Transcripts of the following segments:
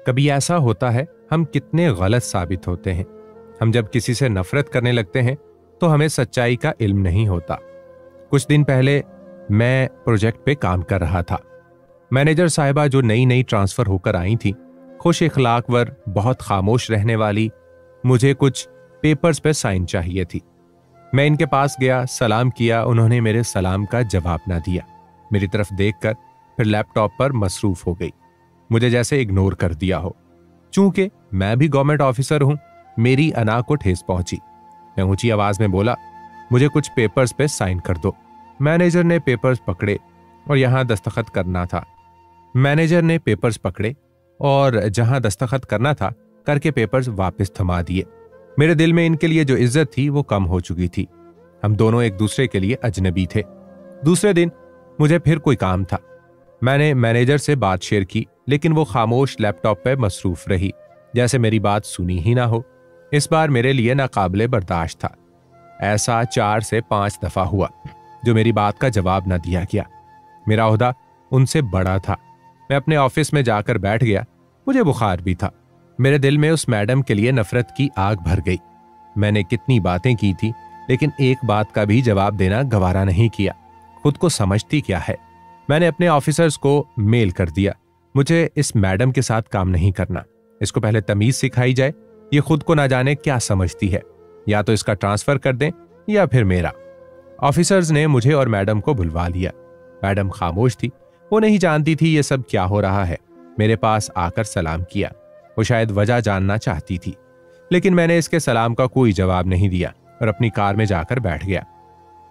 कभी ऐसा होता है हम कितने गलत साबित होते हैं। हम जब किसी से नफरत करने लगते हैं तो हमें सच्चाई का इल्म नहीं होता। कुछ दिन पहले मैं प्रोजेक्ट पे काम कर रहा था। मैनेजर साहिबा जो नई नई ट्रांसफर होकर आई थी, खुश इखलाकवर, बहुत खामोश रहने वाली, मुझे कुछ पेपर्स पे साइन चाहिए थी। मैं इनके पास गया, सलाम किया। उन्होंने मेरे सलाम का जवाब ना दिया। मेरी तरफ देखकर फिर लैपटॉप पर मसरूफ हो गई, मुझे जैसे इग्नोर कर दिया हो। चूंकि मैं भी गवर्नमेंट ऑफिसर हूं, मेरी अना को ठेस पहुंची। मैं ऊंची आवाज में बोला, मुझे कुछ पेपर्स पे साइन कर दो। मैनेजर ने पेपर्स पकड़े और यहां दस्तखत करना था। मैनेजर ने पेपर्स पकड़े और जहां दस्तखत करना था करके पेपर्स वापस थमा दिए। मेरे दिल में इनके लिए जो इज्जत थी वो कम हो चुकी थी। हम दोनों एक दूसरे के लिए अजनबी थे। दूसरे दिन मुझे फिर कोई काम था। मैंने मैनेजर से बात शेयर की, लेकिन वो खामोश लैपटॉप पे मसरूफ रही, जैसे मेरी बात सुनी ही ना हो। इस बार मेरे लिए नाकाबिले बर्दाश्त था। ऐसा 4 से 5 दफा हुआ जो मेरी बात का जवाब न दिया गया। मेरा ओहदा उनसे बड़ा था। मैं अपने ऑफिस में जाकर बैठ गया। मुझे बुखार भी था। मेरे दिल में उस मैडम के लिए नफरत की आग भर गई। मैंने कितनी बातें की थी, लेकिन एक बात का भी जवाब देना गवारा नहीं किया। खुद को समझती क्या है। मैंने अपने ऑफिसर्स को मेल कर दिया, मुझे इस मैडम के साथ काम नहीं करना। इसको पहले तमीज सिखाई जाए। ये खुद को ना जाने क्या समझती है। या तो इसका ट्रांसफर कर दें या फिर मेरा। ऑफिसर्स ने मुझे और मैडम को बुलवा लिया। मैडम खामोश थी। वो नहीं जानती थी ये सब क्या हो रहा है। मेरे पास आकर सलाम किया। वो शायद वजह जानना चाहती थी, लेकिन मैंने इसके सलाम का कोई जवाब नहीं दिया और अपनी कार में जाकर बैठ गया।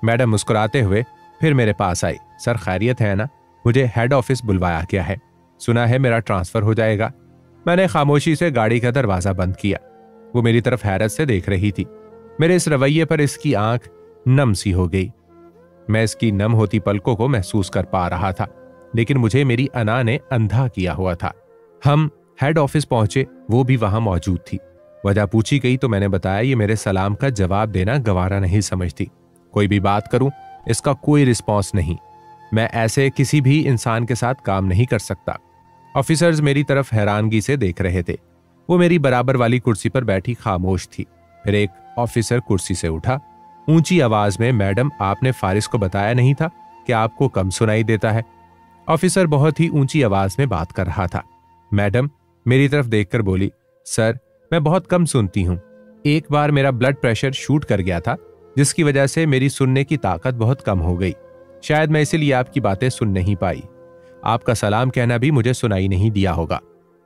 मैडम मुस्कुराते हुए फिर मेरे पास आई। सर खैरियत है ना? मुझे हेड ऑफिस बुलवाया गया है। सुना है मेरा ट्रांसफर हो जाएगा। मैंने खामोशी से गाड़ी का दरवाजा बंद किया। वो मेरी तरफ हैरत से देख रही थी। मेरे इस रवैये पर इसकी आंख नम सी हो गई। मैं इसकी नम होती पलकों को महसूस कर पा रहा था, लेकिन मुझे मेरी अना ने अंधा किया हुआ था। हम हेड ऑफिस पहुंचे, वो भी वहां मौजूद थी। वजह पूछी गई तो मैंने बताया ये मेरे सलाम का जवाब देना गवारा नहीं समझती। कोई भी बात करूं इसका कोई रिस्पॉन्स नहीं। मैं ऐसे किसी भी इंसान के साथ काम नहीं कर सकता। ऑफिसर्स मेरी तरफ हैरानगी से देख रहे थे। वो मेरी बराबर वाली कुर्सी पर बैठी खामोश थी। फिर एक ऑफिसर कुर्सी से उठा, ऊंची आवाज में, मैडम आपने फारिस को बताया नहीं था कि आपको कम सुनाई देता है? ऑफिसर बहुत ही ऊंची आवाज में बात कर रहा था। मैडम मेरी तरफ देखकर बोली, सर मैं बहुत कम सुनती हूं। एक बार मेरा ब्लड प्रेशर शूट कर गया था, जिसकी वजह से मेरी सुनने की ताकत बहुत कम हो गई। शायद मैं इसीलिए आपकी बातें सुन नहीं पाई। आपका सलाम कहना भी मुझे सुनाई नहीं दिया होगा।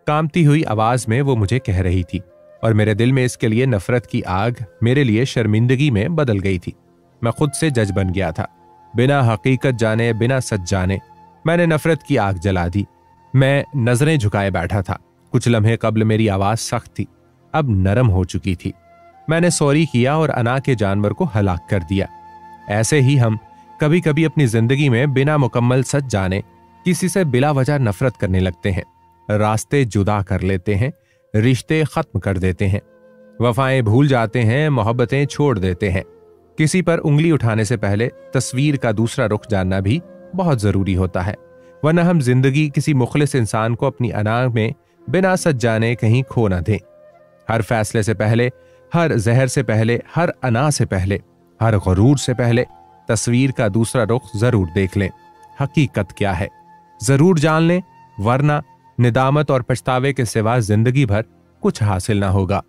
कांपती हुई आवाज में वो मुझे कह रही थी और मेरे दिल में इसके लिए नफरत की आग मेरे लिए शर्मिंदगी में बदल गई थी। मैं खुद से जज बन गया था। बिना हकीकत जाने, बिना सच जाने मैंने नफरत की आग जला दी। मैं नजरें झुकाए बैठा था। कुछ लम्हे कब्ल मेरी आवाज सख्त थी, अब नरम हो चुकी थी। मैंने सॉरी किया और अना के जानवर को हलाक कर दिया। ऐसे ही हम कभी कभी अपनी जिंदगी में बिना मुकम्मल सच जाने किसी से बिला वजह नफरत करने लगते हैं। रास्ते जुदा कर लेते हैं, रिश्ते खत्म कर देते हैं, वफाएं भूल जाते हैं, मोहब्बतें छोड़ देते हैं। किसी पर उंगली उठाने से पहले तस्वीर का दूसरा रुख जानना भी बहुत जरूरी होता है, वरना हम जिंदगी किसी मुखलिस इंसान को अपनी अना में बिना सच जाने कहीं खो न दें। हर फैसले से पहले, हर जहर से पहले, हर अना से पहले, हर गुरूर से पहले तस्वीर का दूसरा रुख जरूर देख लें। हकीकत क्या है जरूर जान लें, वरना निदामत और पछतावे के सिवा जिंदगी भर कुछ हासिल ना होगा।